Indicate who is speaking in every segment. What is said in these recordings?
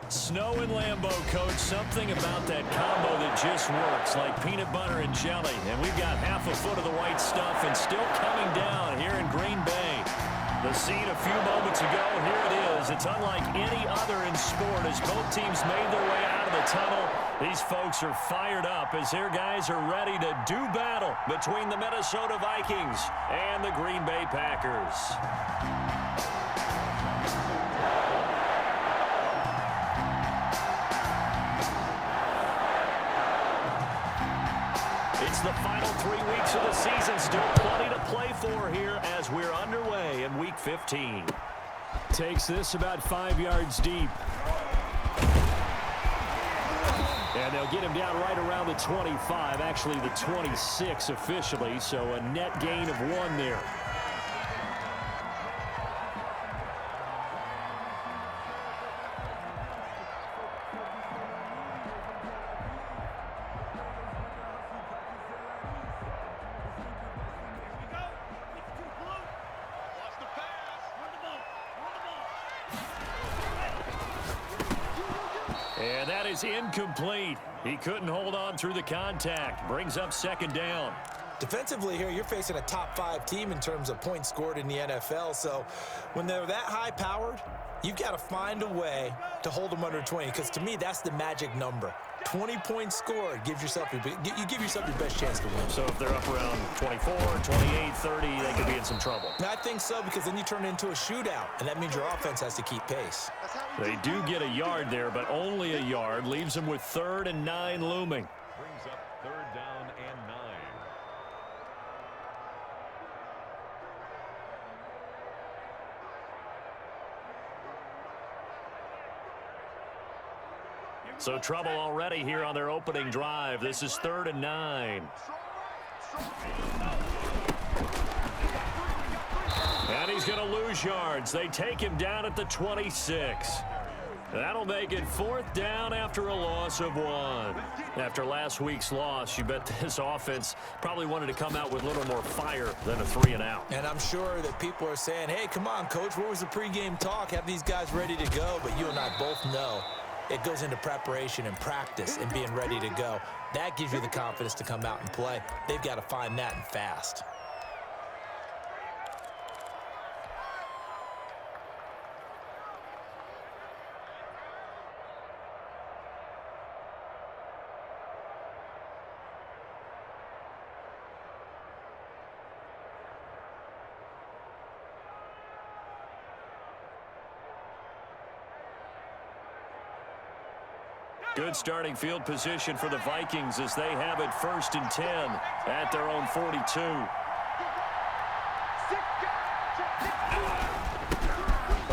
Speaker 1: Snow and Lambeau, Coach. Something about that combo that just works, like peanut butter and jelly. And we've got half a foot of the white stuff and still coming down here in Green Bay. The scene a few moments ago, here it is. It's unlike any other in sport as both teams made their way out of the tunnel. These folks are fired up as their guys are ready to do battle between the Minnesota Vikings and the Green Bay Packers. It's the final 3 weeks of the season. Still plenty to play for here as we're underway in Week 15. Takes this about 5 yards deep. And they'll get him down right around the 25, actually the 26 officially, so a net gain of 1 there. And that is incomplete. He couldn't hold on through the contact. Brings up second down.
Speaker 2: Defensively here, you're facing a top 5 team in terms of points scored in the NFL. So when they're that high-powered, you've got to find a way to hold them under 20. Because to me, that's the magic number. 20 points scored gives yourself you give yourself your best chance to win.
Speaker 1: So if they're up around 24, 28, 30, they could be in some trouble.
Speaker 2: I think so, because then you turn it into a shootout, and that means your offense has to keep pace.
Speaker 1: They do get a yard there, but only a yard. Leaves them with 3rd and 9 looming.
Speaker 3: Brings up 3rd down and 9.
Speaker 1: So trouble already here on their opening drive. This is 3rd and 9. And he's going to lose yards. They take him down at the 26. That'll make it 4th down after a loss of 1. After last week's loss, you bet this offense probably wanted to come out with a little more fire than a 3 and out.
Speaker 2: And I'm sure that people are saying, hey, come on, Coach, where was the pregame talk? Have these guys ready to go? But you and I both know it goes into preparation and practice and being ready to go. That gives you the confidence to come out and play. They've got to find that and fast.
Speaker 1: Good starting field position for the Vikings as they have it 1st and 10 at their own 42.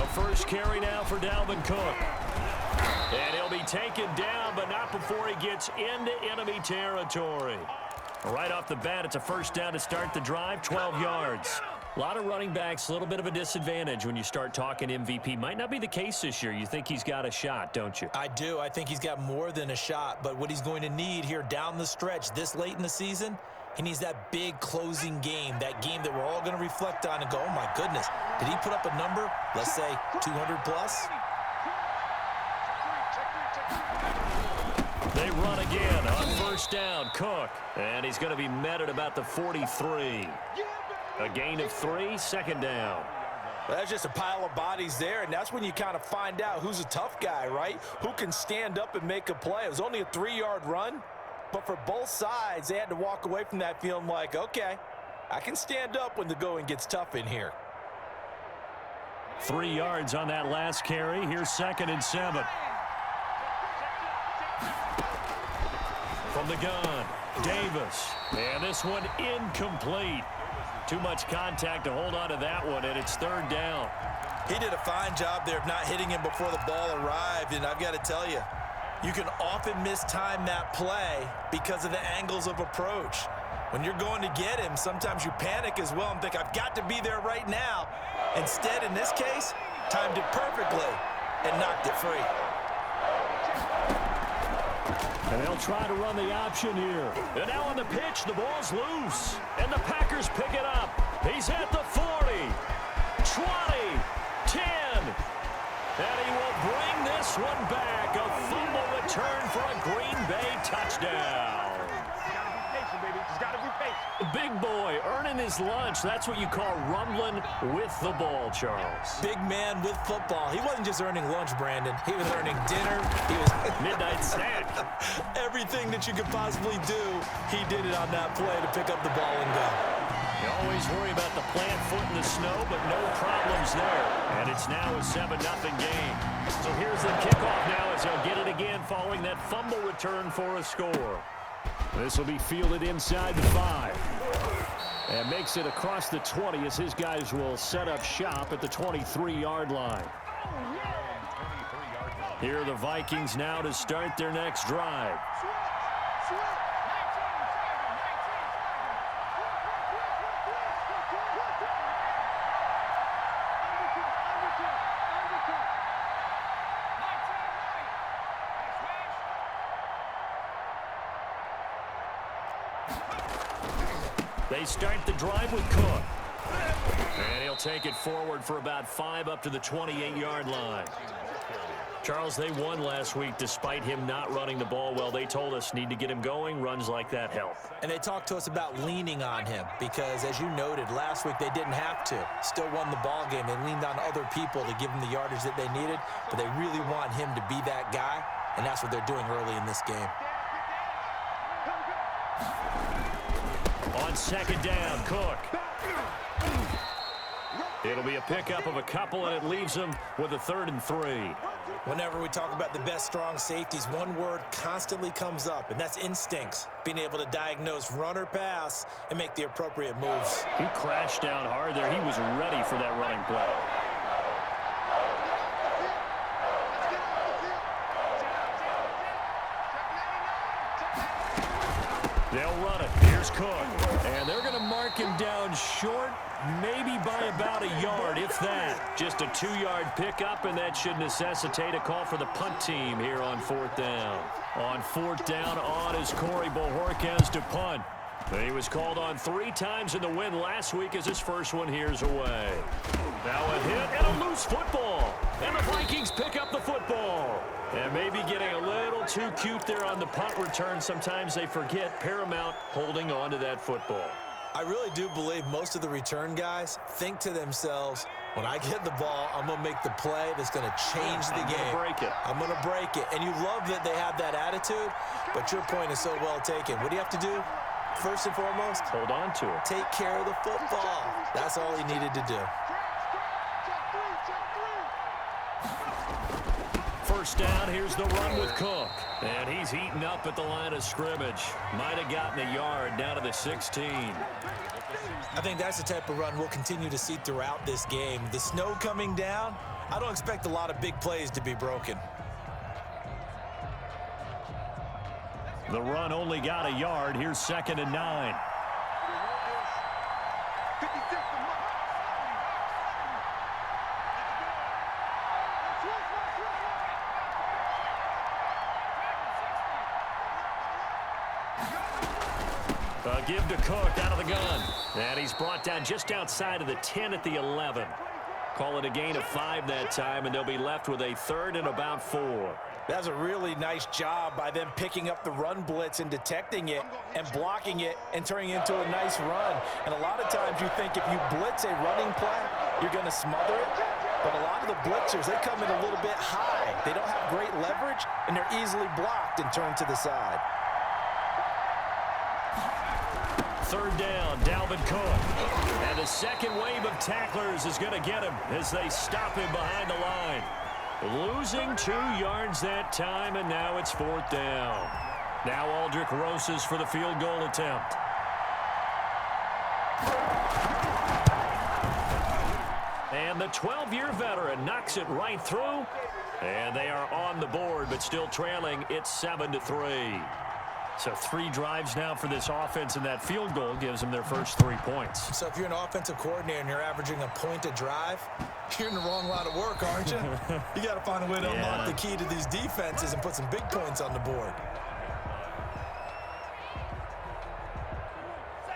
Speaker 1: A first carry now for Dalvin Cook. And he'll be taken down, but not before he gets into enemy territory. Right off the bat, it's a first down to start the drive, 12 yards. A lot of running backs, a little bit of a disadvantage when you start talking MVP. Might not be the case this year. You think he's got a shot, don't you?
Speaker 2: I do. I think he's got more than a shot. But what he's going to need here down the stretch this late in the season, he needs that big closing game, that game that we're all going to reflect on and go, oh, my goodness, did he put up a number, let's say 200 plus?
Speaker 1: They run again on first down, Cook. And he's going to be met at about the 43. A gain of 3, second down.
Speaker 2: That's just a pile of bodies there, and that's when you kind of find out who's a tough guy, right? Who can stand up and make a play. It was only a 3-yard run, but for both sides, they had to walk away from that feeling like, okay, I can stand up when the going gets tough in here.
Speaker 1: 3 yards on that last carry. Here's 2nd and 7. From the gun, Davis. And this one incomplete. Too much contact to hold on to that one, and it's 3rd down.
Speaker 2: He did a fine job there of not hitting him before the ball arrived, and I've got to tell you, you can often mistime that play because of the angles of approach. When you're going to get him, sometimes you panic as well and think, I've got to be there right now. Instead, in this case, timed it perfectly and knocked it free.
Speaker 1: And they'll try to run the option here. And now on the pitch, the ball's loose. And the Packers pick it up. He's at the 40, 20, 10. And he will bring this this one back. A fumble return for a Green Bay touchdown. The big boy earning his lunch. That's what you call rumbling with the ball, Charles.
Speaker 2: Big man with football. He wasn't just earning lunch, Brandon. He was earning dinner. He was
Speaker 1: midnight snack.
Speaker 2: Everything that you could possibly do, he did it on that play to pick up the ball and go.
Speaker 1: You always worry about the plant foot in the snow, but no problems there. And it's now a 7-0 game. So here's the kickoff now as he'll get it again following that fumble return for a score. This will be fielded inside the 5. And makes it across the 20 as his guys will set up shop at the 23-yard line. Here are the Vikings now to start their next drive. They start the drive with Cook. And he'll take it forward for about 5 up to the 28-yard line. Charles, they won last week despite him not running the ball well. They told us need to get him going. Runs like that help.
Speaker 2: And they talked to us about leaning on him because, as you noted, last week they didn't have to. Still won the ball game. They leaned on other people to give them the yardage that they needed, but they really want him to be that guy, and that's what they're doing early in this game.
Speaker 1: On second down, Cook. It'll be a pickup of a couple, and it leaves them with a 3rd and 3.
Speaker 2: Whenever we talk about the best strong safeties, one word constantly comes up, and that's instincts. Being able to diagnose run or pass and make the appropriate moves.
Speaker 1: He crashed down hard there. He was ready for that running play. They'll run it. Here's Cook. And they're going to mark him down short, maybe by about a yard, if that. Just a 2-yard pickup, and that should necessitate a call for the punt team here on 4th down. On 4th down, on is Corey Bojorquez to punt. He was called on 3 times in the win last week as his first one here's away. Now a hit and a loose football. And the Vikings pick up the football. And maybe getting a little too cute there on the punt return. Sometimes they forget Paramount holding on to that football.
Speaker 2: I really do believe most of the return guys think to themselves, when I get the ball, I'm going to make the play that's going to change the game. I'm going to break it. And you love that they have that attitude, but your point is so well taken. What do you have to do? First and foremost,
Speaker 1: hold on to it.
Speaker 2: Take care of the football. That's all he needed to do.
Speaker 1: First down, here's the run with Cook. And he's heating up at the line of scrimmage. Might have gotten a yard down to the 16.
Speaker 2: I think that's the type of run we'll continue to see throughout this game. The snow coming down, I don't expect a lot of big plays to be broken.
Speaker 1: The run only got a yard. Here's 2nd and 9. Give to Cook out of the gun. And he's brought down just outside of the 10 at the 11. Call it a gain of 5 that time, and they'll be left with a 3rd and about 4.
Speaker 2: That's a really nice job by them picking up the run blitz and detecting it and blocking it and turning it into a nice run. And a lot of times you think if you blitz a running play, you're going to smother it. But a lot of the blitzers, they come in a little bit high. They don't have great leverage, and they're easily blocked and turned to the side.
Speaker 1: 3rd down, Dalvin Cook. And the second wave of tacklers is going to get him as they stop him behind the line. Losing 2 yards that time, and now it's 4th down. Now Aldrich Rosas for the field goal attempt. And the 12-year veteran knocks it right through. And they are on the board, but still trailing. It's 7-3. So 3 drives now for this offense, and that field goal gives them their first 3 points.
Speaker 2: So if you're an offensive coordinator and you're averaging a point a drive, you're in the wrong line of work, aren't you? You got to find a way to unlock the key to these defenses and put some big points on the board.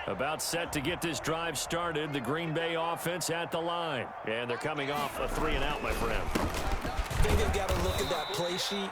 Speaker 1: About set to get this drive started, the Green Bay offense at the line. And they're coming off a 3-and-out, my friend.
Speaker 2: think they've got to look at that play sheet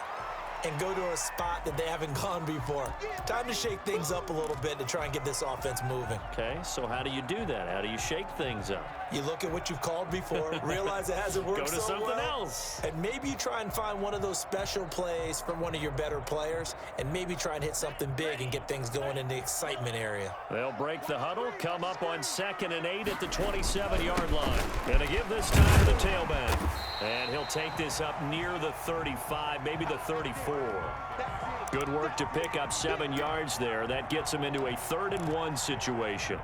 Speaker 2: and go to a spot that they haven't gone before. Time to shake things up a little bit to try and get this offense moving.
Speaker 1: Okay, so how do you do that? How do you shake things up?
Speaker 2: You look at what you've called before, realize it hasn't worked
Speaker 1: Go to
Speaker 2: so
Speaker 1: something
Speaker 2: well,
Speaker 1: else.
Speaker 2: and maybe you try and find one of those special plays from one of your better players, and maybe try and hit something big and get things going in the excitement area.
Speaker 1: They'll break the huddle, come up on 2nd and 8 at the 27-yard line. Going to give this time to the tailback. And he'll take this up near the 35, maybe the 34. Good work to pick up 7 yards there. That gets him into a 3rd and 1 situation.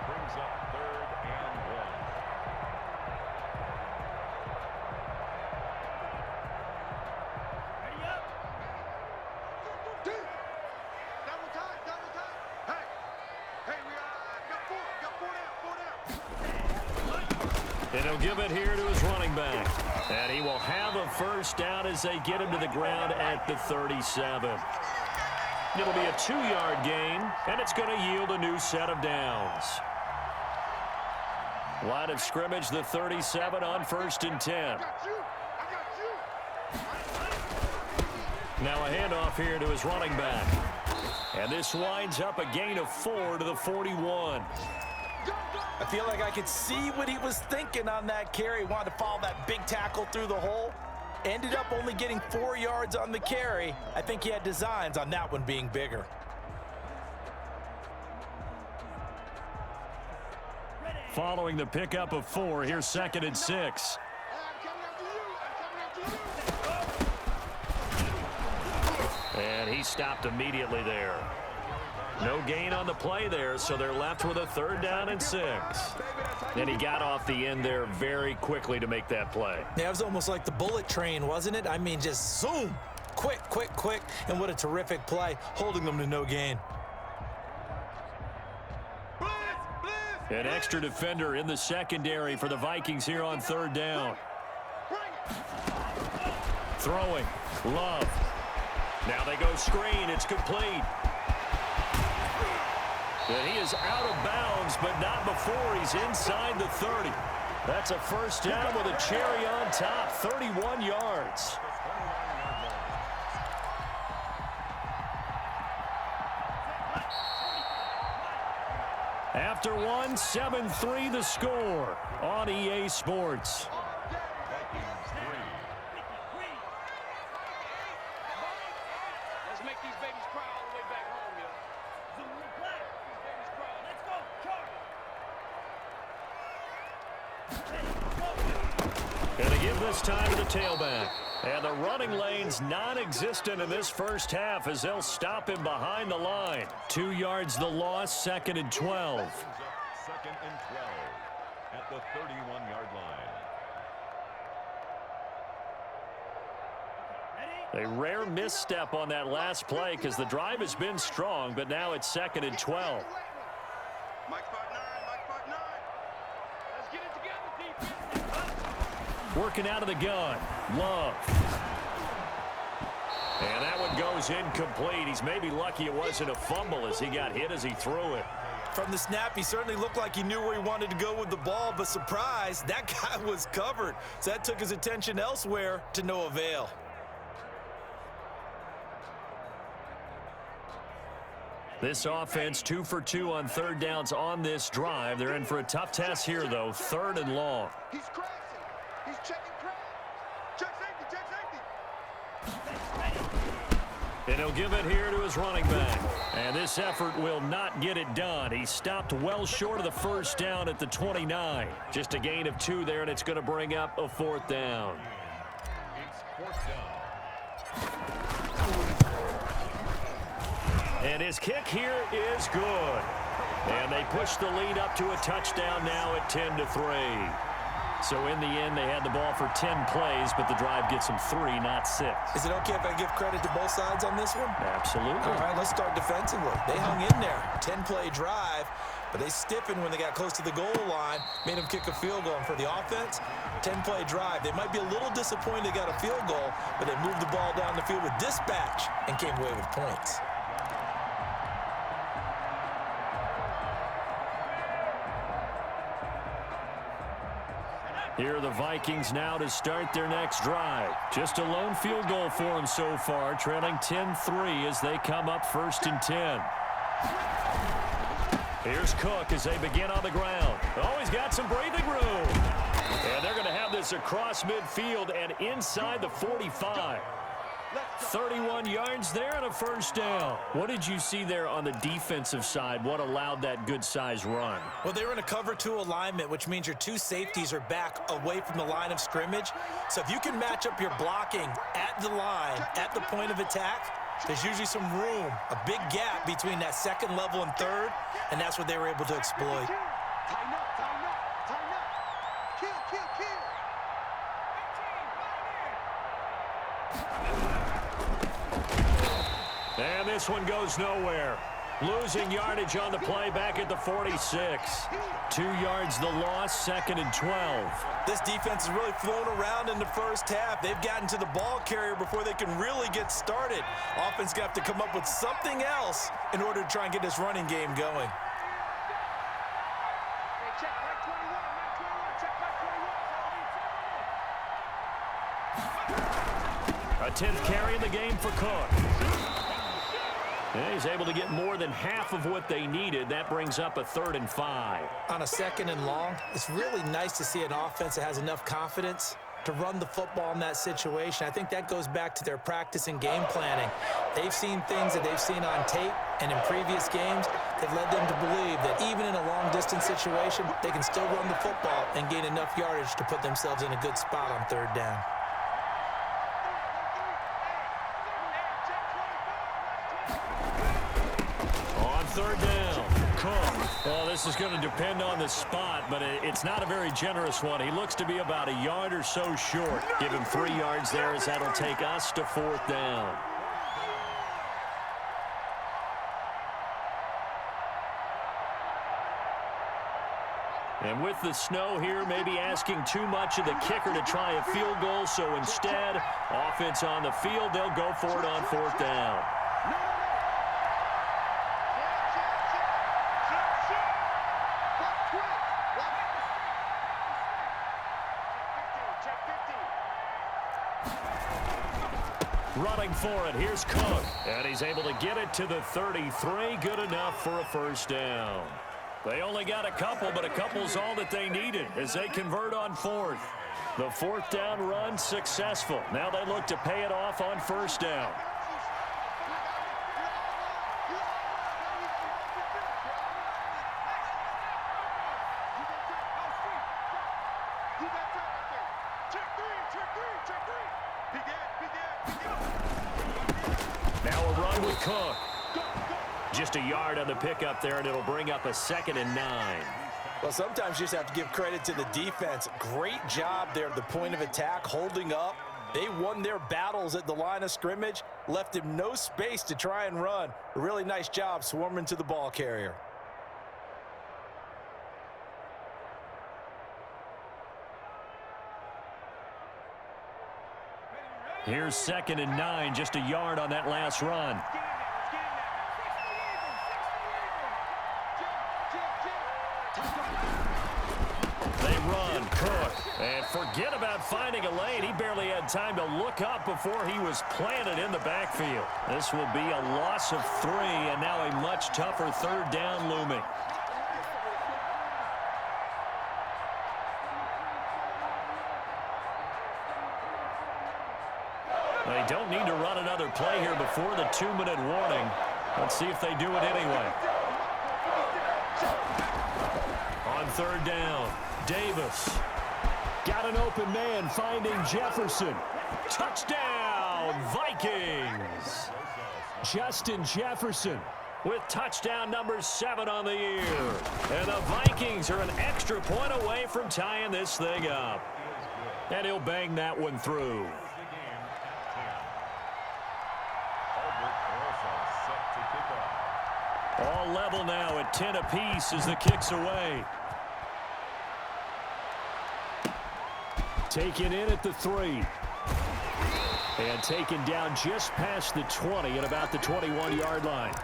Speaker 3: Brings up 3rd and 1.
Speaker 4: Ready up. Double time, double time. Hey, we got four down.
Speaker 1: And he'll give it here to his running back. And he will have a first down as they get him to the ground at the 37. It'll be a 2-yard gain, and it's going to yield a new set of downs. Line of scrimmage, the 37 on 1st and 10.
Speaker 4: I got you.
Speaker 1: Now a handoff here to his running back. And this winds up a gain of 4 to the 41.
Speaker 2: I feel like I could see what he was thinking on that carry. He wanted to follow that big tackle through the hole. Ended up only getting 4 yards on the carry. I think he had designs on that one being bigger.
Speaker 1: Following the pickup of 4, here's 2nd and 6.
Speaker 4: I'm coming after you.
Speaker 1: And he stopped immediately there. No gain on the play there, so they're left with a 3rd down and 6. And he got off the end there very quickly to make that play.
Speaker 2: Yeah, it was almost like the bullet train, wasn't it? I mean, just zoom. Quick, quick, quick. And what a terrific play, holding them to no gain.
Speaker 1: An extra defender in the secondary for the Vikings here on 3rd down. Throwing. Love. Now they go screen. It's complete. And he is out of bounds, but not before he's inside the 30. That's a first down with a cherry on top, 31 yards. After 1, 7-3 the score on EA Sports.
Speaker 4: Let's make these babies cry all the way back home, yo. Babies cry. Let's go, Charlie.
Speaker 1: Going to give this time to the tailback. And the running lane's non-existent in this first half as they'll stop him behind the line. 2 yards the loss, 2nd and 12.
Speaker 3: 2nd and 12 at the 31-yard line.
Speaker 1: A rare misstep on that last play because the drive has been strong, but now it's 2nd and 12.
Speaker 4: Mike spot 9, Mike spot 9. Let's get it together, defense.
Speaker 1: Working out of the gun. Love. And that one goes incomplete. He's maybe lucky it wasn't a fumble as he got hit as he threw it.
Speaker 2: From the snap, he certainly looked like he knew where he wanted to go with the ball, but surprise, that guy was covered. So that took his attention elsewhere to no avail.
Speaker 1: This offense 2 for 2 on 3rd downs on this drive. They're in for a tough test here, though. 3rd and long.
Speaker 4: He's crashing. He's checking crash. Check safety, check safety.
Speaker 1: And he'll give it here to his running back. And this effort will not get it done. He stopped well short of the first down at the 29. Just a gain of 2 there, and it's going to bring up a 4th down.
Speaker 3: It's 4th down.
Speaker 1: And his kick here is good. And they push the lead up to a touchdown now at 10-3. So in the end, they had the ball for 10 plays, but the drive gets them 3, not 6.
Speaker 2: Is it okay if I give credit to both sides on this one?
Speaker 1: Absolutely.
Speaker 2: All right, let's start defensively. They hung in there. 10-play drive, but they stiffened when they got close to the goal line, made them kick a field goal. And for the offense, 10-play drive. They might be a little disappointed they got a field goal, but they moved the ball down the field with dispatch and came away with points.
Speaker 1: Here are the Vikings now to start their next drive. Just a lone field goal for them so far, trailing 10-3 as they come up 1st and 10. Here's Cook as they begin on the ground. Oh, he's got some breathing room. And they're going to have this across midfield and inside the 45. 31 yards there and a 1st down. What did you see there on the defensive side? What allowed that good-sized run?
Speaker 2: Well, they were in a cover 2 alignment, which means your 2 safeties are back away from the line of scrimmage. So if you can match up your blocking at the line, at the point of attack, there's usually some room, a big gap between that 2nd level and 3rd, and that's what they were able to exploit.
Speaker 4: Tighten up, tighten up, tighten up. Kill, kill, kill.
Speaker 1: And this one goes nowhere. Losing yardage on the play back at the 46. 2 yards the loss, 2nd and 12.
Speaker 2: This defense has really flown around in the first half. They've gotten to the ball carrier before they can really get started. Offense got to come up with something else in order to try and get this running game going.
Speaker 4: Hey, check right 21, not 21. Check right 21.
Speaker 1: A 10th carry in the game for Cook. And he's able to get more than half of what they needed. That brings up a 3rd and 5.
Speaker 2: On a 2nd and long, it's really nice to see an offense that has enough confidence to run the football in that situation. I think that goes back to their practice and game planning. They've seen things that they've seen on tape and in previous games that led them to believe that even in a long-distance situation, they can still run the football and gain enough yardage to put themselves in a good spot on 3rd down.
Speaker 1: On 3rd down, Cook. Well, this is going to depend on the spot, but it's not a very generous one. He looks to be about a yard or so short. Give him 3 yards there as that'll take us to 4th down. And with the snow here, maybe asking too much of the kicker to try a field goal, so instead, offense on the field, they'll go for it on 4th down. Running for it, here's Cook. And he's able to get it to the 33. Good enough for a 1st down. They only got a couple, but a couple's all that they needed as they convert on 4th. The 4th down run successful. Now they look to pay it off on 1st down. Now a run with Cook. Just a yard on the pickup there, and it'll bring up a 2nd and 9.
Speaker 2: Well, sometimes you just have to give credit to the defense. Great job there at the point of attack, holding up. They won their battles at the line of scrimmage, left him no space to try and run. A really nice job swarming to the ball carrier.
Speaker 1: Here's 2nd and 9, just a yard on that last run. They run, Cook, and forget about finding a lane. He barely had time to look up before he was planted in the backfield. This will be a loss of 3, and now a much tougher 3rd down looming. They don't need to run another play here before the 2-minute warning. Let's see if they do it anyway. On 3rd down, Davis. Got an open man finding Jefferson. Touchdown, Vikings. Justin Jefferson with touchdown number 7 on the year. And the Vikings are an extra point away from tying this thing up. And he'll bang that one through. All level now at 10 apiece as the kick's away. Taken in at the 3. And taken down just past the 20 at about the 21-yard line.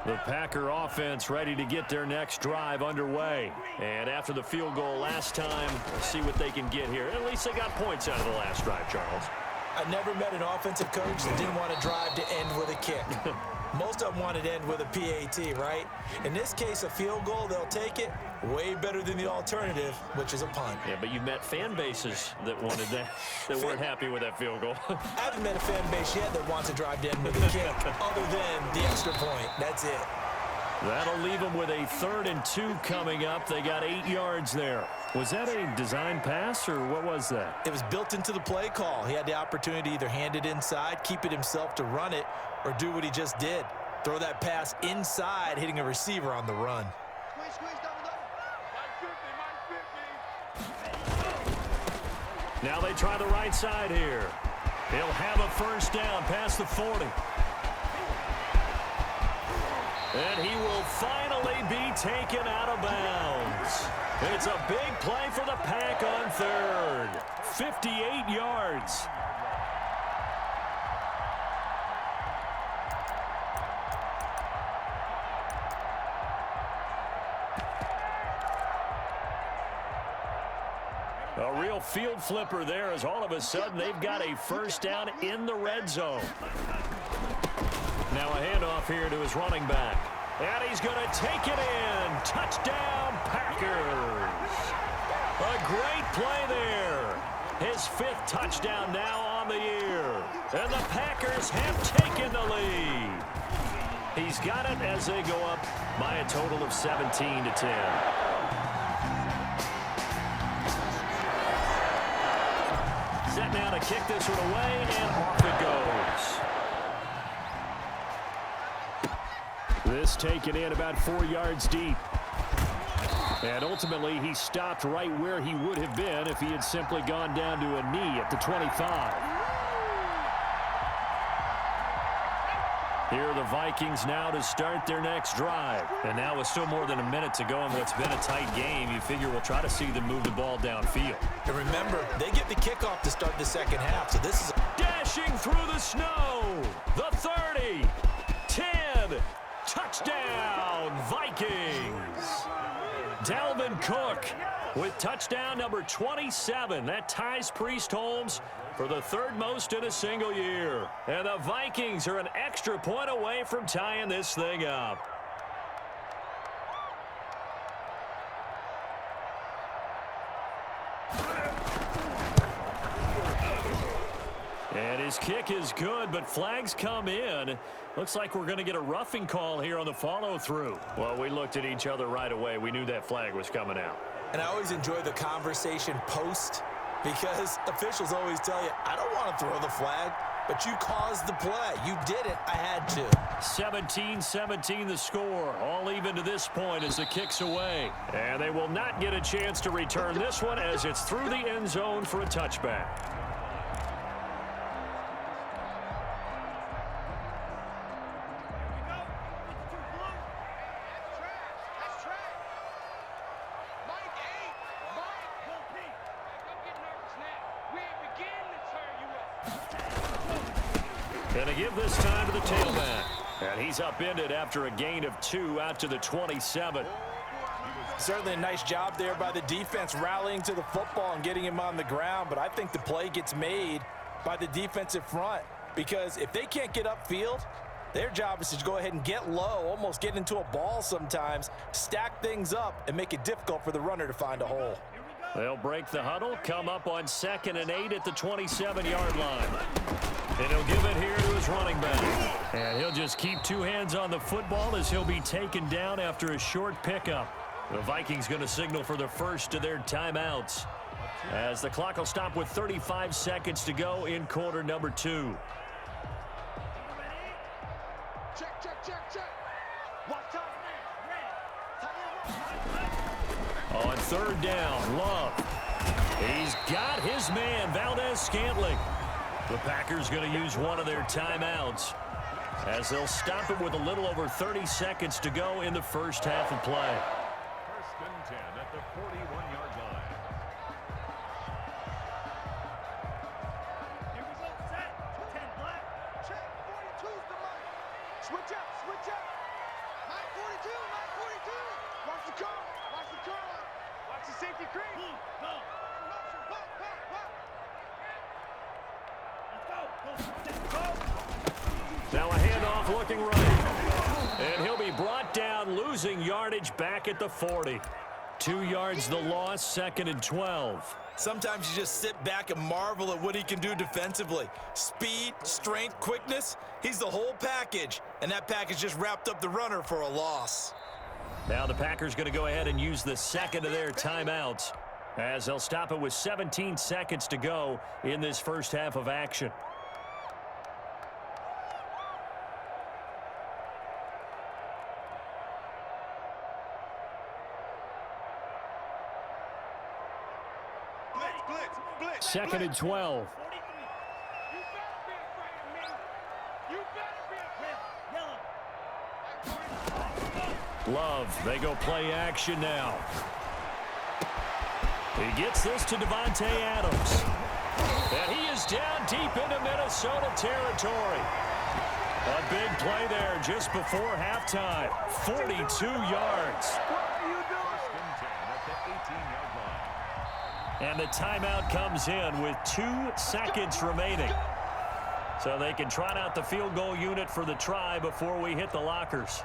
Speaker 1: The Packer offense ready to get their next drive underway. And after the field goal last time, we'll see what they can get here. At least they got points out of the last drive, Charles.
Speaker 2: I never met an offensive coach that didn't want to drive to end with a kick. Most of them wanted to end with a PAT, right? In this case, a field goal, they'll take it. Way better than the alternative, which is a punt.
Speaker 1: Yeah, but you've met fan bases that wanted that, that weren't happy with that field goal.
Speaker 2: I haven't met a fan base yet that wants to drive to end with a kick, other than the extra point. That's it.
Speaker 1: That'll leave them with a 3rd and 2 coming up. They got 8 yards there. Was that a design pass, or what was that?
Speaker 2: It was built into the play call. He had the opportunity to either hand it inside, keep it himself to run it, or do what he just did. Throw that pass inside, hitting a receiver on the run.
Speaker 1: Now they try the right side here. He'll have a first down past the 40. And he will finally be taken out of bounds. It's a big play for the Pack on 3rd. 58 yards. A real field flipper there, as all of a sudden they've got a first down in the red zone. Now a handoff here to his running back. And he's going to take it in. Touchdown, Packers. A great play there. His 5th touchdown now on the year. And the Packers have taken the lead. He's got it as they go up by a total of 17-10. Set now to kick this one away, and off it goes. This taken in about 4 yards deep. And ultimately, he stopped right where he would have been if he had simply gone down to a knee at the 25. Here are the Vikings now to start their next drive. And now with still more than a minute to go in what's been a tight game, you figure we'll try to see them move the ball downfield.
Speaker 2: And remember, they get the kickoff to start the second half, so this is...
Speaker 1: Dashing through the snow, the 30, 10, touchdown, Vikings. Dalvin Cook with touchdown number 27. That ties Priest Holmes for the 3rd most in a single year. And the Vikings are an extra point away from tying this thing up. And his kick is good, but flags come in. Looks like we're going to get a roughing call here on the follow-through. Well, we looked at each other right away. We knew that flag was coming out.
Speaker 2: And I always enjoy the conversation post, because officials always tell you, I don't want to throw the flag, but you caused the play. You did it. I had to.
Speaker 1: 17-17 the score. All even to this point as the kick's away. And they will not get a chance to return this one as it's through the end zone for a touchback. And to give this time to the tailback. And he's upended after a gain of 2 out to the 27.
Speaker 2: Certainly a nice job there by the defense rallying to the football and getting him on the ground, but I think the play gets made by the defensive front, because if they can't get upfield, their job is to go ahead and get low, almost get into a ball sometimes, stack things up, and make it difficult for the runner to find a hole.
Speaker 1: They'll break the huddle, come up on 2nd and 8 at the 27-yard line. And he'll give it here to his running back. And he'll just keep 2 hands on the football as he'll be taken down after a short pickup. The Vikings going to signal for the first of their timeouts, as the clock will stop with 35 seconds to go in quarter number 2.
Speaker 4: Check, check, check, check. Watch out, man.
Speaker 1: On 3rd down, Love. He's got his man, Valdez-Scantling. The Packers going to use one of their timeouts, as they'll stop it with a little over 30 seconds to go in the first half of play.
Speaker 3: 1st and 10 at the 41-yard line.
Speaker 4: Here we go, set. 10 black. Check, 42's the money. Switch up, switch up. Watch the curl. Watch the curl. Watch the safety creep.
Speaker 1: Now a handoff looking right. And he'll be brought down, losing yardage back at the 40. 2 yards the loss, 2nd and 12.
Speaker 2: Sometimes you just sit back and marvel at what he can do defensively. Speed, strength, quickness, he's the whole package. And that package just wrapped up the runner for a loss.
Speaker 1: Now the Packers going to go ahead and use the second of their timeouts, as they'll stop it with 17 seconds to go in this first half of action.
Speaker 4: Blitz.
Speaker 1: 2nd and 12.
Speaker 4: You better be afraid of me. You better be afraid.
Speaker 1: Love, they go play action now. He gets this to Devontae Adams. And he is down deep into Minnesota territory. A big play there just before halftime. 42 yards. And the timeout comes in with 2 seconds remaining. So they can trot out the field goal unit for the try before we hit the lockers.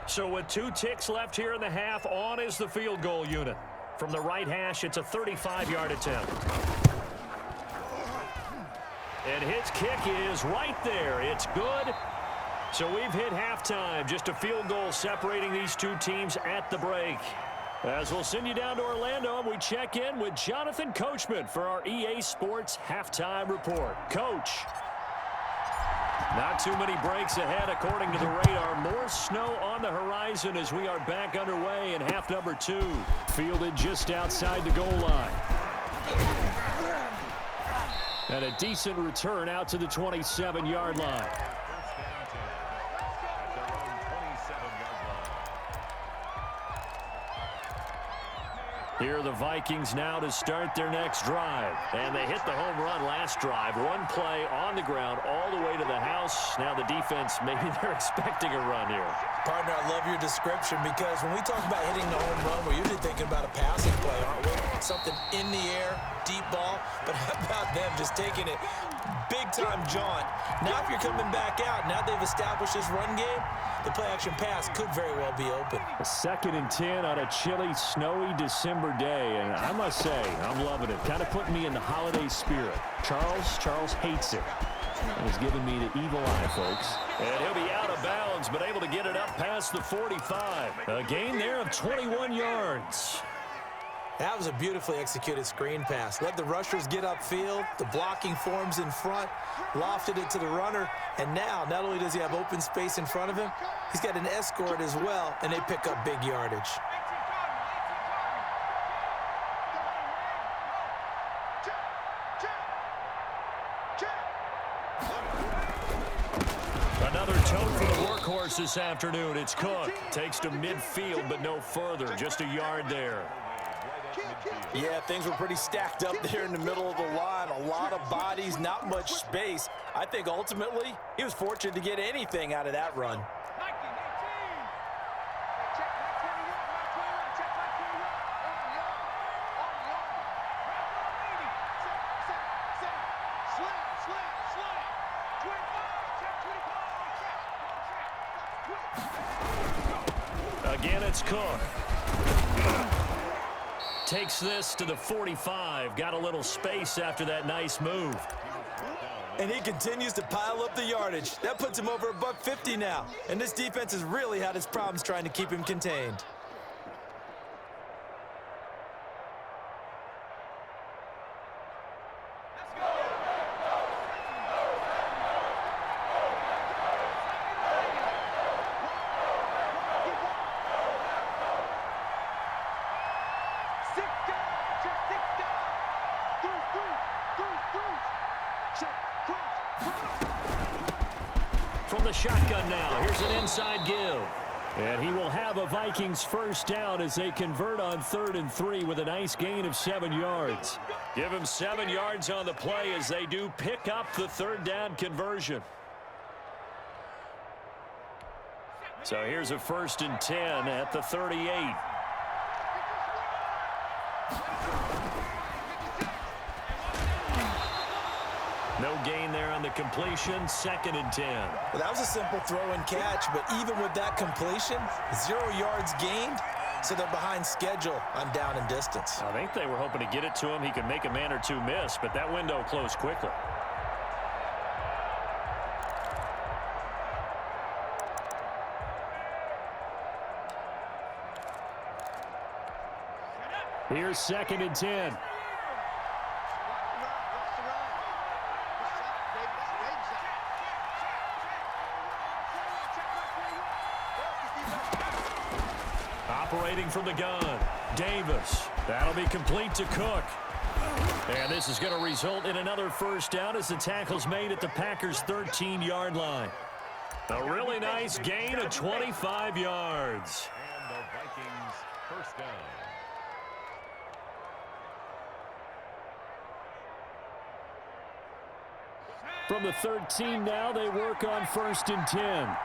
Speaker 1: So with 2 ticks left here in the half, on is the field goal unit. From the right hash, it's a 35-yard attempt. And his kick is right there. It's good. So we've hit halftime. Just a field goal separating these 2 teams at the break. As we'll send you down to Orlando, and we check in with Jonathan Coachman for our EA Sports Halftime Report. Coach. Not too many breaks ahead according to the radar. More snow on the horizon as we are back underway in half number 2. Fielded just outside the goal line. And a decent return out to the 27-yard line. Here are the Vikings now to start their next drive. And they hit the home run last drive. 1 play on the ground all the way to the house. Now the defense, maybe they're expecting a run here.
Speaker 2: Partner, I love your description, because when we talk about hitting the home run, we're usually thinking about a passing play, aren't we? Something in the air, deep ball. But how about them just taking it big-time jaunt? Now if you're coming back out, now they've established this run game, the play-action pass could very well be open.
Speaker 1: 2nd and 10 on a chilly, snowy December day. And I must say, I'm loving it. Kind of putting me in the holiday spirit. Charles hates it. And he's giving me the evil eye, folks. And he'll be out of bounds, but able to get it up past the 45. A gain there of 21 yards.
Speaker 2: That was a beautifully executed screen pass. Let the rushers get upfield. The blocking forms in front. Lofted it to the runner. And now, not only does he have open space in front of him, he's got an escort as well, and they pick up big yardage.
Speaker 1: Another tone for the workhorse this afternoon. It's Cook. Takes to midfield, but no further. Just a yard there.
Speaker 2: Yeah, things were pretty stacked up there in the middle of the line. A lot of bodies, not much space. I think ultimately he was fortunate to get anything out of that run.
Speaker 1: Again, it's Cook. Takes this to the 45. Got a little space after that nice move.
Speaker 2: And he continues to pile up the yardage. That puts him over $150 now. And this defense has really had its problems trying to keep him contained.
Speaker 1: From the shotgun now, here's an inside give. And he will have a Vikings first down as they convert on 3rd and 3 with a nice gain of 7 yards. Give him 7 yards on the play as they do pick up the 3rd down conversion. So here's a 1st and 10 at the 38. No gain there on the completion. 2nd and 10.
Speaker 2: Well, that was a simple throw and catch, but even with that completion, 0 yards gained, so they're behind schedule on down and distance.
Speaker 1: I think they were hoping to get it to him. He could make a man or two miss, but that window closed quickly. Here's 2nd and 10. Operating from the gun, Davis. That'll be complete to Cook. And this is going to result in another 1st down as the tackle's made at the Packers' 13-yard line. A really nice gain of 25 yards.
Speaker 3: And the Vikings 1st down.
Speaker 1: From the 13 now, they work on 1st and 10.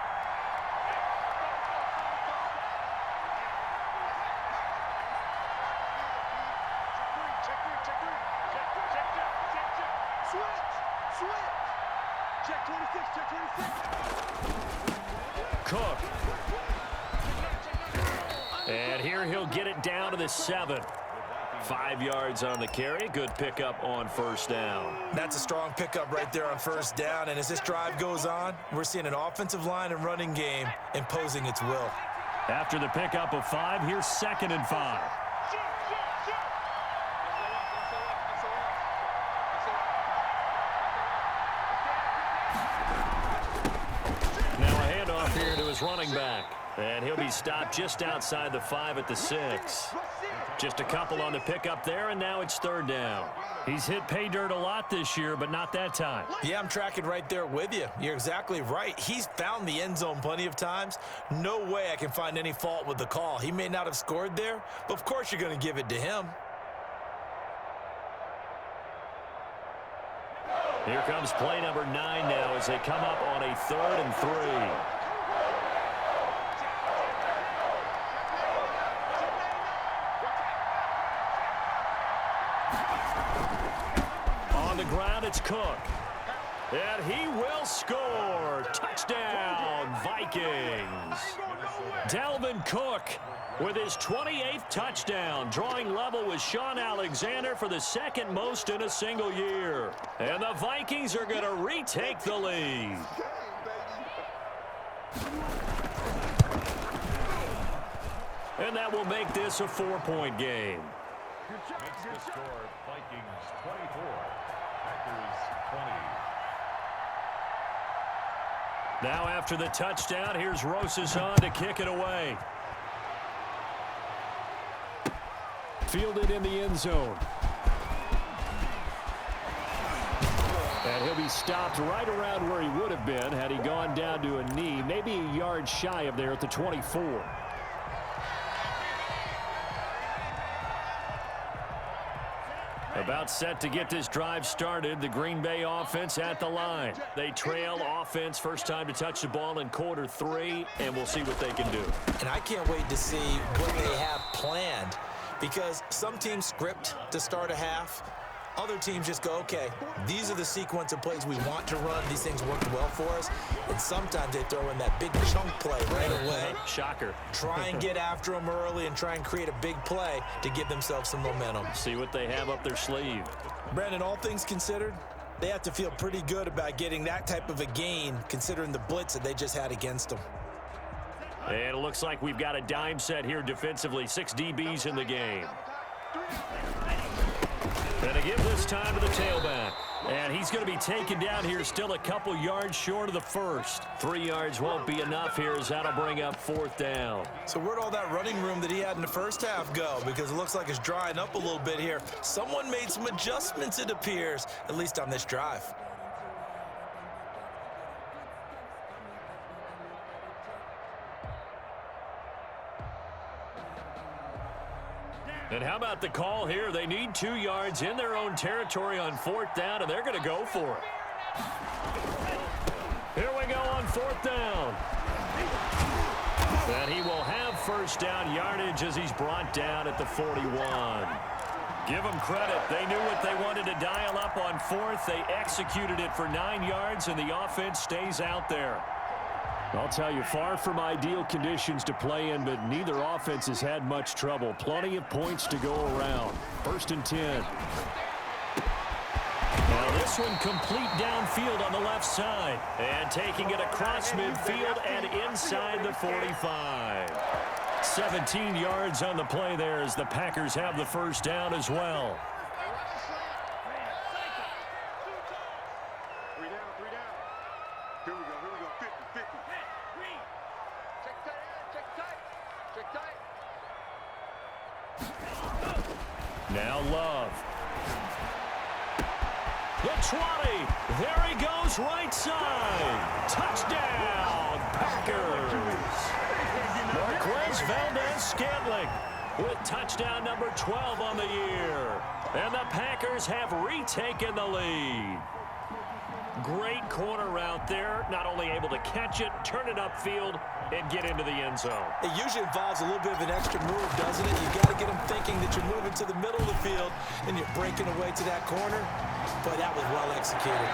Speaker 1: Cook. And here he'll get it down to the 7. 5 yards on the carry. Good pickup on 1st down.
Speaker 2: That's a strong pickup right there on 1st down, and as this drive goes on, we're seeing an offensive line and running game imposing its will.
Speaker 1: After the pickup of 5, here's 2nd and 5. Now a handoff here to his running back. And he'll be stopped just outside the 5 at the 6. Just a couple on the pickup there, and now it's 3rd down. He's hit pay dirt a lot this year, but not that time.
Speaker 2: Yeah, I'm tracking right there with you. You're exactly right. He's found the end zone plenty of times. No way I can find any fault with the call. He may not have scored there, but of course you're going to give it to him.
Speaker 1: Here comes play number 9 now as they come up on a 3rd and 3. On the ground, it's Cook. And he will score. Touchdown, Vikings. Dalvin Cook with his 28th touchdown, drawing level with Sean Alexander for the 2nd most in a single year. And the Vikings are going to retake the lead. And that will make this a 4-point game.
Speaker 3: Makes the score Vikings 24, Packers 20.
Speaker 1: Now after the touchdown, here's Rosas on to kick it away. Fielded in the end zone. And he'll be stopped right around where he would have been had he gone down to a knee, maybe a yard shy of there at the 24. About set to get this drive started. The Green Bay offense at the line. They trail offense, first time to touch the ball in quarter 3, and we'll see what they can do.
Speaker 2: And I can't wait to see what they have planned, because some teams script to start a half. Other teams just go, okay, these are the sequence of plays we want to run. These things worked well for us. And sometimes they throw in that big chunk play right away.
Speaker 1: Shocker.
Speaker 2: Try and get after them early and try and create a big play to give themselves some momentum.
Speaker 1: See what they have up their sleeve.
Speaker 2: Brandon, all things considered, they have to feel pretty good about getting that type of a gain, considering the blitz that they just had against them.
Speaker 1: And it looks like we've got a dime set here defensively. 6 DBs in the game. And to give this time to the tailback. And he's going to be taken down here, still a couple yards short of the first. 3 yards won't be enough here as that'll bring up 4th down.
Speaker 2: So where'd all that running room that he had in the first half go? Because it looks like it's drying up a little bit here. Someone made some adjustments, it appears, at least on this drive.
Speaker 1: And how about the call here? They need 2 yards in their own territory on 4th down, and they're going to go for it. Here we go on 4th down. And he will have first down yardage as he's brought down at the 41. Give them credit. They knew what they wanted to dial up on fourth. They executed it for 9 yards, and the offense stays out there. I'll tell you, far from ideal conditions to play in, but neither offense has had much trouble. Plenty of points to go around. 1st and 10. Now this one complete downfield on the left side. And taking it across midfield and inside the 45. 17 yards on the play there as the Packers have the first down as well.
Speaker 4: 3 down. Here we go. 50. Check tight.
Speaker 1: Now Love. The 20. There he goes, right side. Touchdown, Packers. Marquez Valdez-Scantling with touchdown number 12 on the year. And the Packers have retaken the lead. Great corner out there. Not only able to catch it, turn it upfield, and get into the end zone.
Speaker 2: It usually involves a little bit of an extra move, doesn't it? You got to get them thinking that you're moving to the middle of the field and you're breaking away to that corner. But that was well executed.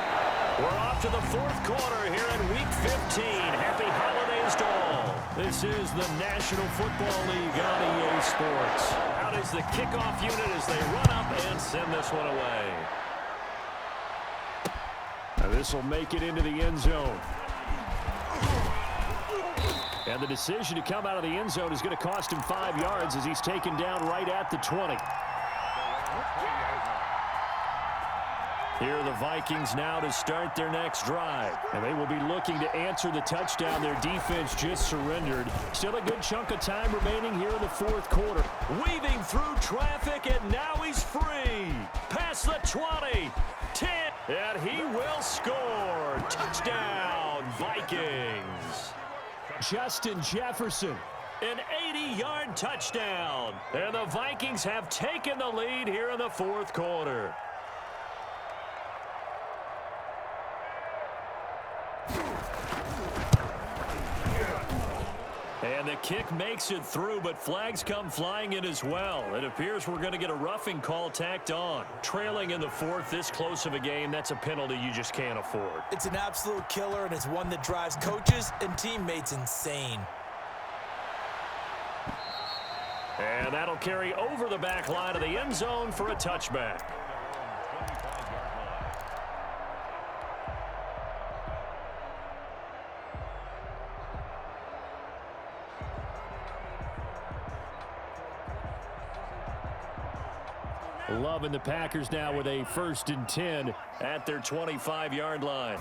Speaker 1: We're off to the 4th quarter here in Week 15. Happy holidays to all. This is the National Football League on EA Sports. Out is the kickoff unit as they run up and send this one away. Now this will make it into the end zone. And the decision to come out of the end zone is going to cost him 5 yards as he's taken down right at the 20. Here are the Vikings now to start their next drive. And they will be looking to answer the touchdown their defense just surrendered. Still a good chunk of time remaining here in the 4th quarter. Weaving through traffic, and now he's free. Past the 20. 10. And he will score. Touchdown, Vikings. Justin Jefferson. An 80-yard touchdown. And the Vikings have taken the lead here in the 4th quarter. And the kick makes it through, but flags come flying in as well. It appears we're going to get a roughing call tacked on. Trailing in the 4th, this close of a game, that's a penalty you just can't afford.
Speaker 2: It's an absolute killer, and it's one that drives coaches and teammates insane.
Speaker 1: And that'll carry over the back line of the end zone for a touchback. Love and the Packers now with a 1st and 10 at their 25-yard line.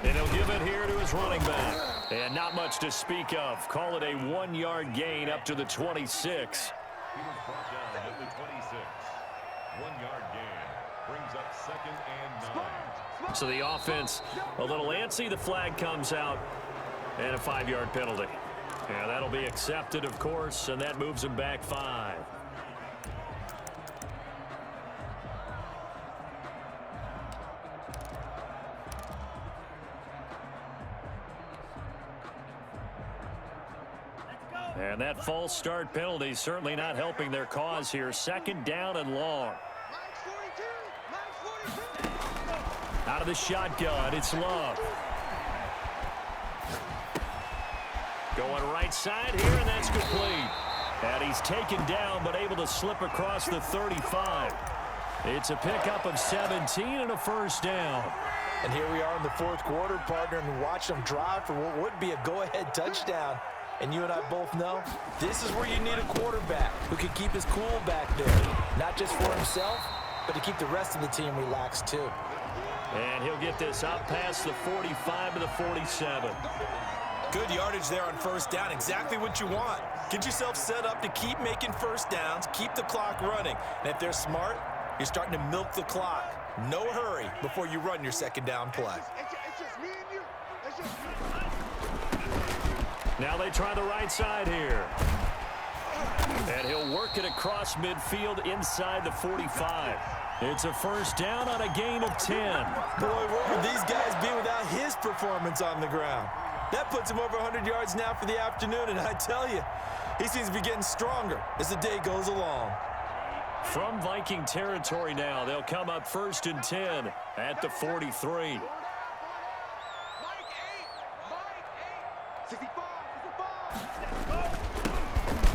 Speaker 1: And he'll give it here to his running back. And not much to speak of. Call it a 1-yard gain up to the 26.
Speaker 3: He was brought down at the 26. 1-yard gain brings up 2nd and 9.
Speaker 1: So the offense a little antsy. The flag comes out and a 5-yard penalty. And that'll be accepted, of course, and that moves them back 5. And that false start penalty certainly not helping their cause here. 2nd down and long. Out of the shotgun, it's Love. Going right side here, and that's complete. And he's taken down, but able to slip across the 35. It's a pickup of 17 and a 1st down.
Speaker 2: And here we are in the 4th quarter, partner, and watch them drive for what would be a go-ahead touchdown. And you and I both know this is where you need a quarterback who can keep his cool back there. Not just for himself, but to keep the rest of the team relaxed too.
Speaker 1: And he'll get this up past the 45 to the 47.
Speaker 2: Good yardage there on 1st down. Exactly what you want. Get yourself set up to keep making 1st downs, keep the clock running. And if they're smart, you're starting to milk the clock. No hurry before you run your 2nd down play.
Speaker 4: It's just me and you. It's just me.
Speaker 1: Now they try the right side here. And he'll work it across midfield inside the 45. It's a 1st down on a gain of 10.
Speaker 2: Boy, where would these guys be without his performance on the ground? That puts him over 100 yards now for the afternoon, and I tell you, he seems to be getting stronger as the day goes along.
Speaker 1: From Viking territory now, they'll come up 1st and 10 at the 43.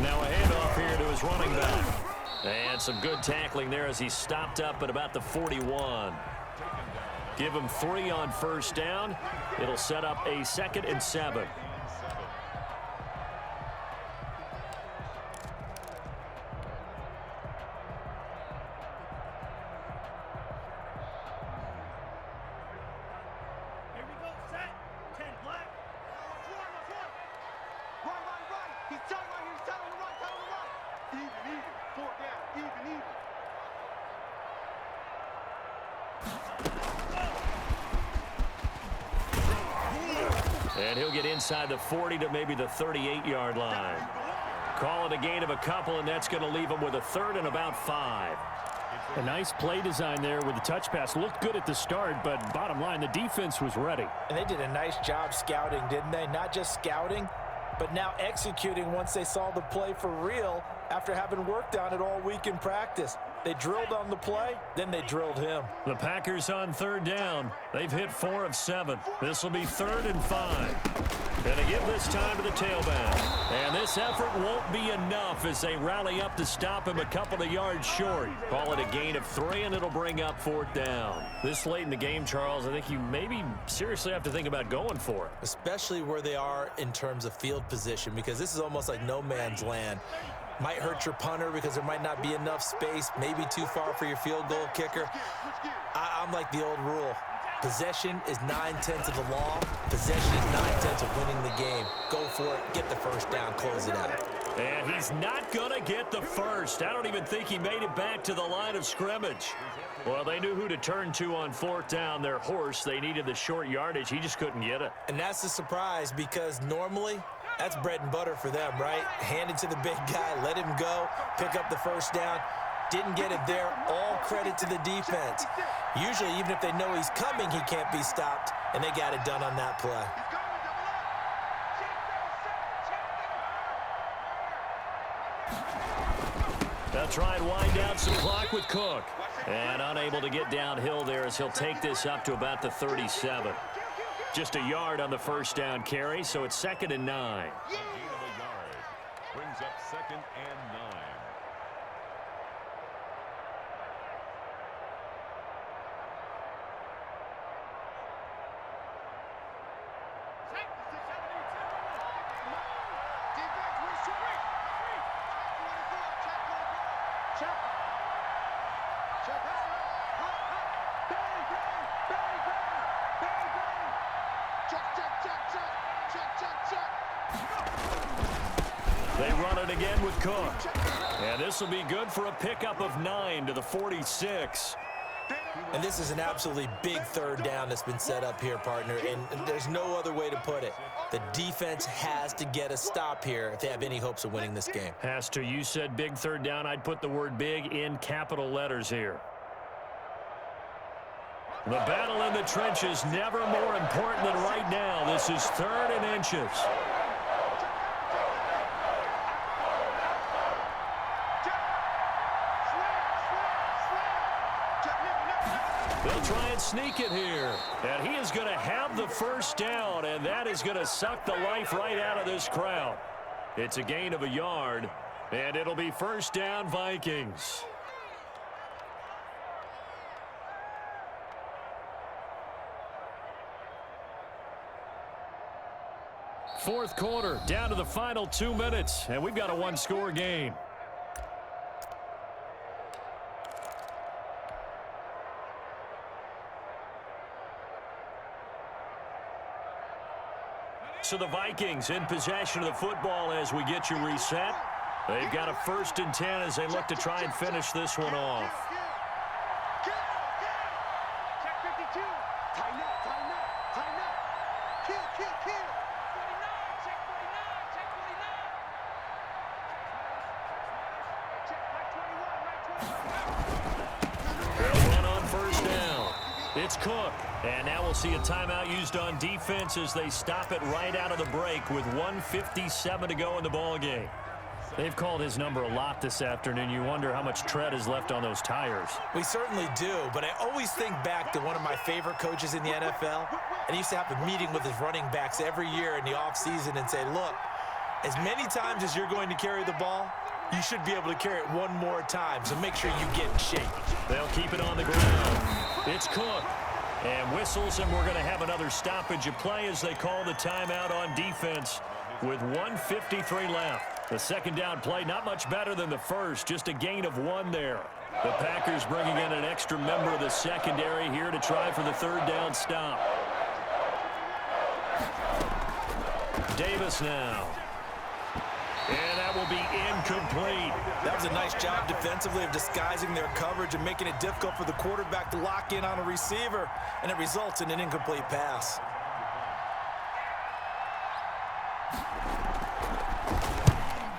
Speaker 1: Now a handoff here to his running back. And some good tackling there as he stopped up at about the 41. Give him 3 on 1st down. It'll set up a 2nd and 7. And he'll get inside the 40 to maybe the 38-yard line. Call it a gain of a couple, and that's going to leave him with a 3rd and about 5.
Speaker 5: A nice play design there with the touch pass. Looked good at the start, but bottom line, the defense was ready.
Speaker 2: And they did a nice job scouting, didn't they? Not just scouting, but now executing once they saw the play for real after having worked on it all week in practice. They drilled on the play, then they drilled him.
Speaker 1: The Packers on 3rd down. They've hit 4 of 7. This will be 3rd and 5. And they give this time to the tailback. And this effort won't be enough as they rally up to stop him a couple of yards short. Call it a gain of 3, and it'll bring up 4th down. This late in the game, Charles, I think you maybe seriously have to think about going for it.
Speaker 2: Especially where they are in terms of field position, because this is almost like no man's land. Might hurt your punter because there might not be enough space, maybe too far for your field goal kicker. I'm like the old rule. Possession is 9/10 of the law. Possession is 9/10 of winning the game. Go for it, get the 1st down, close it out.
Speaker 1: And he's not going to get the 1st. I don't even think he made it back to the line of scrimmage. Well, they knew who to turn to on 4th down. Their horse, they needed the short yardage. He just couldn't get it.
Speaker 2: And that's a surprise because normally that's bread and butter for them, right? Hand it to the big guy, let him go, pick up the 1st down. Didn't get it there. All credit to the defense. Usually, even if they know he's coming, he can't be stopped, and they got it done on that play.
Speaker 1: They'll try and wind down some clock with Cook. And unable to get downhill there as he'll take this up to about the 37. Just a yard on the 1st down carry, so it's 2nd and 9.
Speaker 3: Gain of a yard. Brings up 2nd and 9.
Speaker 1: They run it again with Cook. And this will be good for a pickup of 9 to the 46.
Speaker 2: And this is an absolutely big 3rd down that's been set up here, partner, and there's no other way to put it. The defense has to get a stop here if they have any hopes of winning this game.
Speaker 1: Has to. You said big 3rd down. I'd put the word big in capital letters here. The battle in the trenches never more important than right now. This is 3rd and inches. They'll try and sneak it here. And he is going to have the 1st down, and that is going to suck the life right out of this crowd. It's a gain of a yard, and it'll be 1st down Vikings. Fourth quarter, down to the final 2 minutes, and we've got a 1-score game. So the Vikings in possession of the football as we get you reset. They've got a 1st and 10 as they look to try and finish this one off.
Speaker 4: Check 52. Tighten up, tighten up, tighten up. Kill, kill, kill. 49, check 49, check 49. Check right 21, right 21.
Speaker 1: They'll run on 1st down. It's Cook. And now we'll see a timeout used on defense as they stop it right out of the break with 1:57 to go in the ballgame. They've called his number a lot this afternoon. You wonder how much tread is left on those tires.
Speaker 2: We certainly do, but I always think back to one of my favorite coaches in the NFL, and he used to have a meeting with his running backs every year in the offseason and say, look, as many times as you're going to carry the ball, you should be able to carry it one more time, so make sure you get in shape.
Speaker 1: They'll keep it on the ground. It's Cook. And whistles, and we're going to have another stoppage of play as they call the timeout on defense with 1:53 left. The second down play, not much better than the first, just a gain of 1 there. The Packers bringing in an extra member of the secondary here to try for the third down stop. Davis now. And that will be incomplete.
Speaker 2: That was a nice job defensively of disguising their coverage and making it difficult for the quarterback to lock in on a receiver, and it results in an incomplete pass.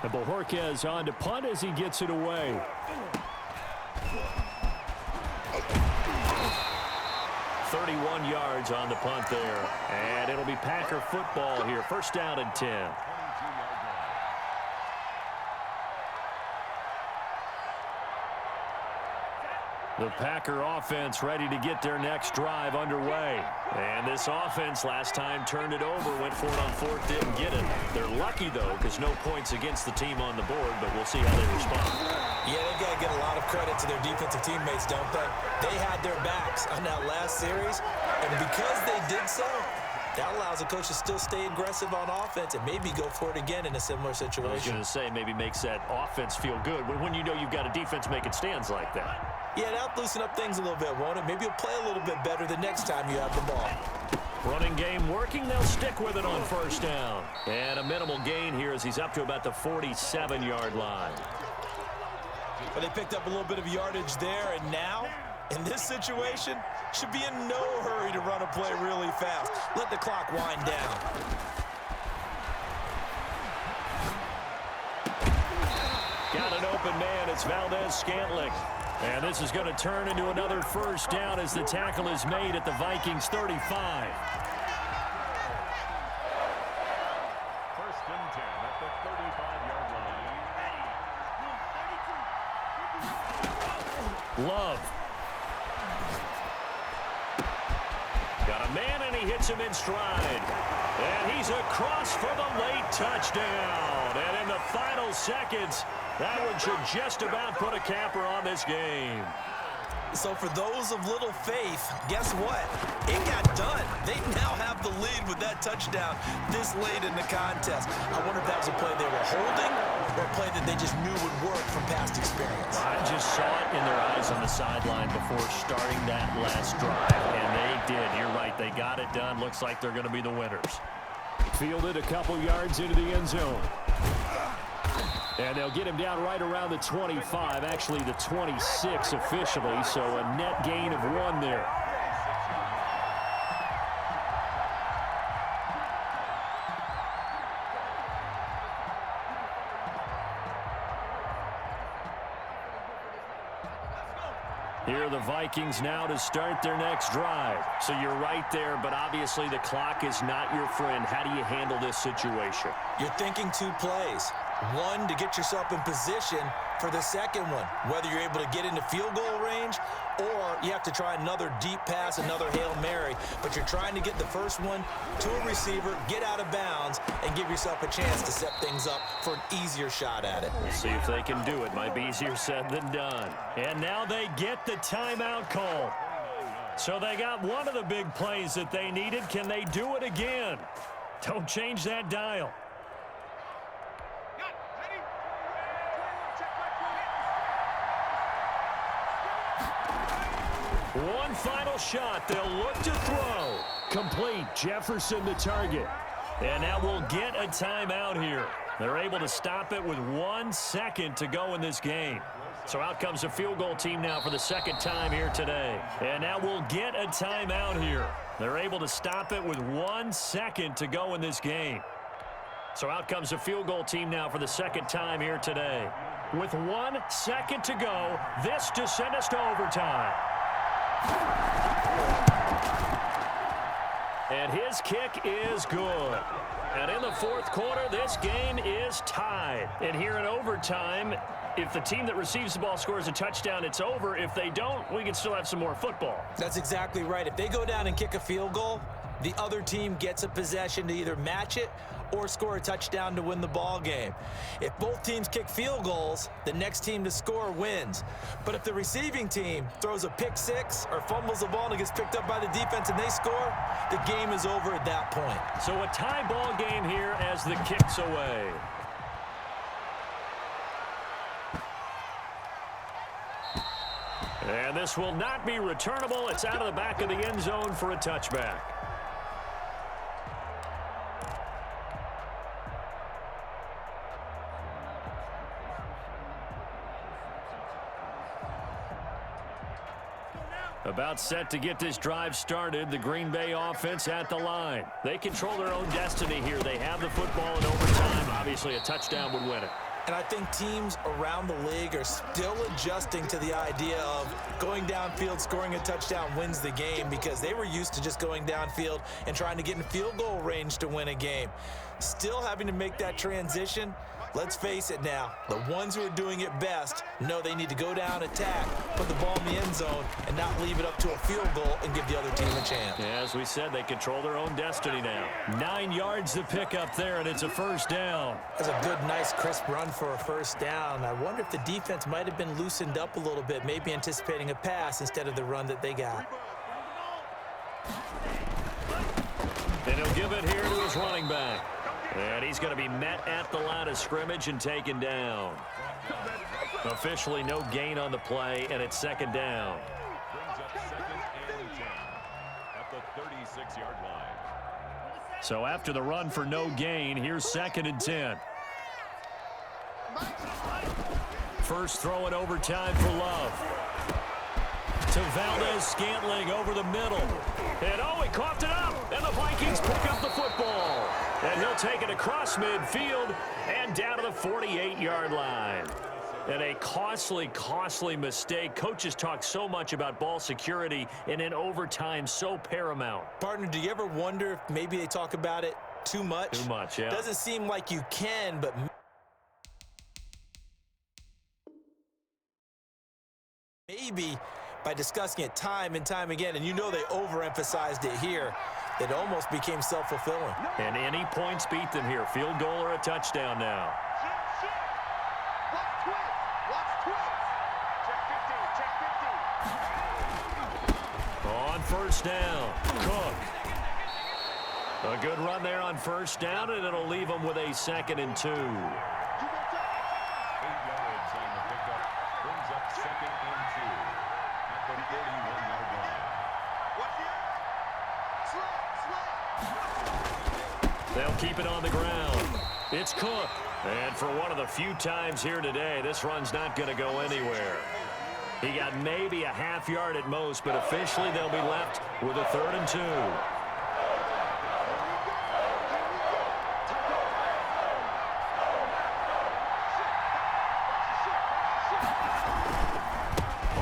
Speaker 5: And Bojorquez on to punt as he gets it away.
Speaker 1: .31 yards on the punt there. And it'll be Packer football here. First down and 10. The Packer offense ready to get their next drive underway. And this offense last time turned it over, went for it on fourth, didn't get it. They're lucky, though, because no points against the team on the board, but we'll see how they respond.
Speaker 2: Yeah, they've got to get a lot of credit to their defensive teammates, don't they? They had their backs on that last series, and because they did so, that allows the coach to still stay aggressive on offense and maybe go for it again in a similar situation.
Speaker 1: I was going to say, maybe makes that offense feel good when you know you've got a defense making stands like that.
Speaker 2: Yeah, that'll loosen up things a little bit, won't it? Maybe you'll play a little bit better the next time you have the ball.
Speaker 1: Running game working. They'll stick with it on first down. And a minimal gain here as he's up to about the 47-yard line.
Speaker 2: But they picked up a little bit of yardage there, and now, in this situation, should be in no hurry to run a play really fast. Let the clock wind down.
Speaker 1: Got an open man. It's Valdez-Scantling. And this is going to turn into another first down as the tackle is made at the Vikings 35.
Speaker 3: First and 10 at the 35-yard line.
Speaker 1: Love. Got a man, and he hits him in stride. And he's across for the late touchdown. And in the final seconds, that one should just about put a capper on this game.
Speaker 2: So for those of little faith, guess what? It got done. They now have the lead with that touchdown this late in the contest. I wonder if that was a play they were holding or a play that they just knew would work from past experience.
Speaker 1: I just saw it in their eyes on the sideline before starting that last drive, and they did. You're right. They got it done. Looks like they're going to be the winners.
Speaker 5: Fielded a couple yards into the end zone. And they'll get him down right around the 25, actually the 26 officially, so a net gain of 1 there. Here are the Vikings now to start their next drive.
Speaker 1: So you're right there, but obviously the clock is not your friend. How do you handle this situation?
Speaker 2: You're thinking 2 plays. One, to get yourself in position for the second one, whether you're able to get into field goal range or you have to try another deep pass, another Hail Mary, but you're trying to get the first one to a receiver, get out of bounds, and give yourself a chance to set things up for an easier shot at it.
Speaker 1: We'll see if they can do it. Might be easier said than done. And now they get the timeout call. So they got one of the big plays that they needed. Can they do it again? Don't change that dial. One final shot. They'll look to throw. Complete. Jefferson the target. And now we'll get a timeout here. They're able to stop it with 1 second to go in this game. So out comes the field goal team now for the second time here today. And now we'll get a timeout here. They're able to stop it with 1 second to go in this game. So out comes the field goal team now for the second time here today. With 1 second to go, this to send us to overtime.
Speaker 5: And his kick is good. And in the fourth quarter, this game is tied. And here in overtime, if the team that receives the ball scores a touchdown, it's over. If they don't, we can still have some more football.
Speaker 2: That's exactly right. If they go down and kick a field goal, the other team gets a possession to either match it or score a touchdown to win the ball game. If both teams kick field goals, the next team to score wins. But if the receiving team throws a pick six or fumbles the ball and it gets picked up by the defense and they score, the game is over at that point.
Speaker 5: So a tie ball game here as the kick's away. And this will not be returnable. It's out of the back of the end zone for a touchback. About set to get this drive started. The Green Bay offense at the line. They control their own destiny here. They have the football in overtime. Obviously, a touchdown would win it.
Speaker 2: And I think teams around the league are still adjusting to the idea of going downfield, scoring a touchdown wins the game, because they were used to just going downfield and trying to get in field goal range to win a game. Still having to make that transition. Let's face it now, the ones who are doing it best know they need to go down, attack, put the ball in the end zone, and not leave it up to a field goal and give the other team a chance.
Speaker 5: Yeah, as we said, they control their own destiny now. 9 yards to pick up there, and it's a first down.
Speaker 2: That's a good, nice, crisp run for a first down. I wonder if the defense might have been loosened up a little bit, maybe anticipating a pass instead of the run that they got.
Speaker 5: And he'll give it here to his running back. And he's going to be met at the line of scrimmage and taken down. Officially no gain on the play, and it's second down.
Speaker 3: Brings up 2nd and 10 at the 36-yard line.
Speaker 5: So after the run for no gain, here's 2nd and 10. First throw in overtime for Love. To Valdez-Scantling over the middle. And oh, he coughed it up. And the Vikings pick up the football. And he'll take it across midfield and down to the 48-yard line. And a costly, costly mistake. Coaches talk so much about ball security, and in overtime, so paramount.
Speaker 2: Partner, do you ever wonder if maybe they talk about it too much?
Speaker 5: Too much, yeah.
Speaker 2: Doesn't seem like you can, but maybe by discussing it time and time again, and you know they overemphasized it here, it almost became self-fulfilling.
Speaker 5: And any points beat them here. Field goal or a touchdown now. On first down, Cook. A good run there on first down, and it'll leave them with a 2nd and 2.
Speaker 3: 8 yards on the pickup. Brings up 2nd and 2 at the 31-yard line.
Speaker 5: They'll keep it on the ground. It's Cook. And for one of the few times here today, this run's not going to go anywhere. He got maybe a half yard at most, but officially they'll be left with a 3rd and 2.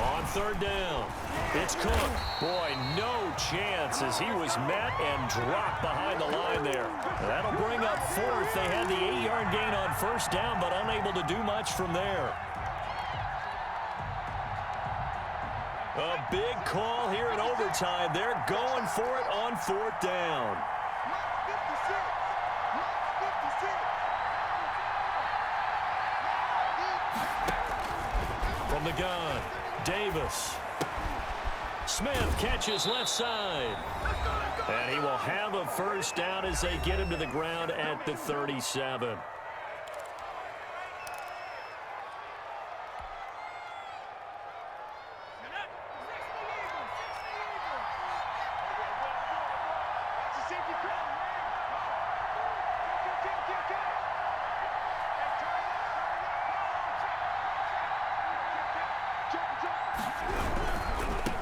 Speaker 5: On 3rd down, it's Cook. Boy, no chance as he was met and dropped behind the line there. That'll bring up 4th. They had the 8-yard gain on first down, but unable to do much from there. A big call here in overtime. They're going for it on 4th down. From the gun, Davis. Smith catches left side. And he will have a first down as they get him to the ground at the 37.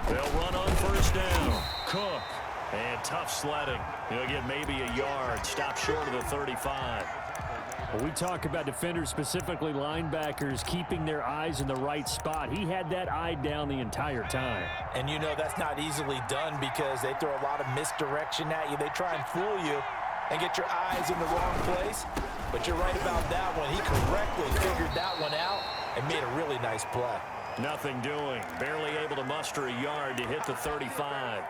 Speaker 5: They'll run on first down. Cook. And tough sledding. He'll get maybe a yard. Stop short of the 35. When we talk about defenders, specifically linebackers, keeping their eyes in the right spot, he had that eye down the entire time.
Speaker 2: And you know that's not easily done because they throw a lot of misdirection at you. They try and fool you and get your eyes in the wrong place. But you're right about that one. He correctly figured that one out and made a really nice play.
Speaker 5: Nothing doing. Barely able to muster a yard to hit the 35.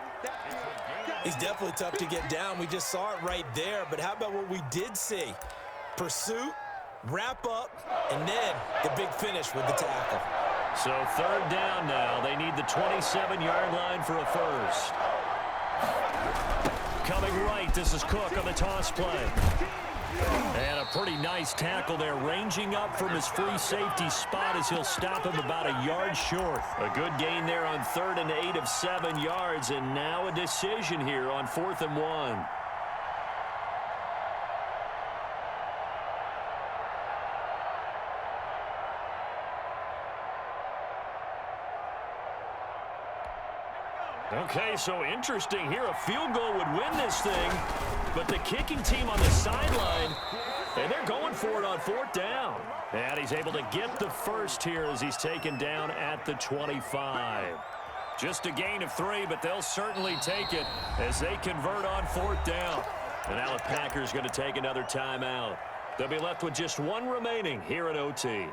Speaker 2: He's definitely tough to get down. We just saw it right there. But how about what we did see? Pursuit, wrap up, and then the big finish with the tackle.
Speaker 5: So third down now. They need the 27-yard line for a first. Coming right, this is Cook on the toss play. And a pretty nice tackle there, ranging up from his free safety spot as he'll stop him about a yard short. A good gain there on 3rd and 8 of 7 yards, and now a decision here on 4th and 1. Okay, so interesting here. A field goal would win this thing, but the kicking team on the sideline, and they're going for it on 4th down. And he's able to get the first here as he's taken down at the 25. Just a gain of 3, but they'll certainly take it as they convert on 4th down. And now the Packers going to take another timeout. They'll be left with just 1 remaining here at OT.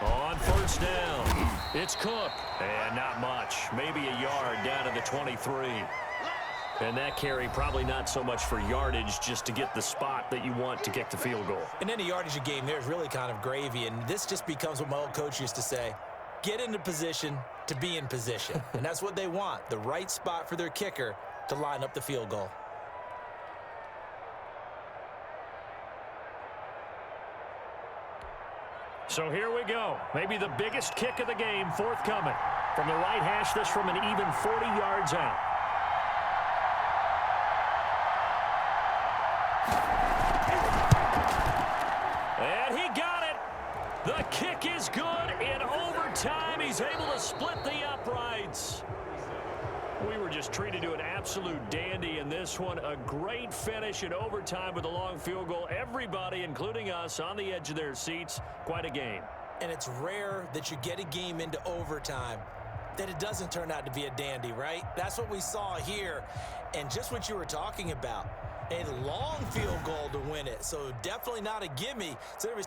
Speaker 5: On first down, it's Cook. And not much. Maybe a yard down to the 23. And that carry probably not so much for yardage, just to get the spot that you want to kick the field goal.
Speaker 2: And any yardage a game there is really kind of gravy. And this just becomes what my old coach used to say. Get into position to be in position. And that's what they want. The right spot for their kicker to line up the field goal.
Speaker 5: So here we go. Maybe the biggest kick of the game forthcoming. From the right hash, this from an even 40 yards out. And he got it. The kick is good. In overtime, he's able to split the uprights. We were just treated to an absolute dandy in this one. A great finish in overtime with a long field goal. Everybody, including us, on the edge of their seats. Quite a game.
Speaker 2: And it's rare that you get a game into overtime that it doesn't turn out to be a dandy, right? That's what we saw here. And just what you were talking about, a long field goal to win it. So definitely not a gimme. So there was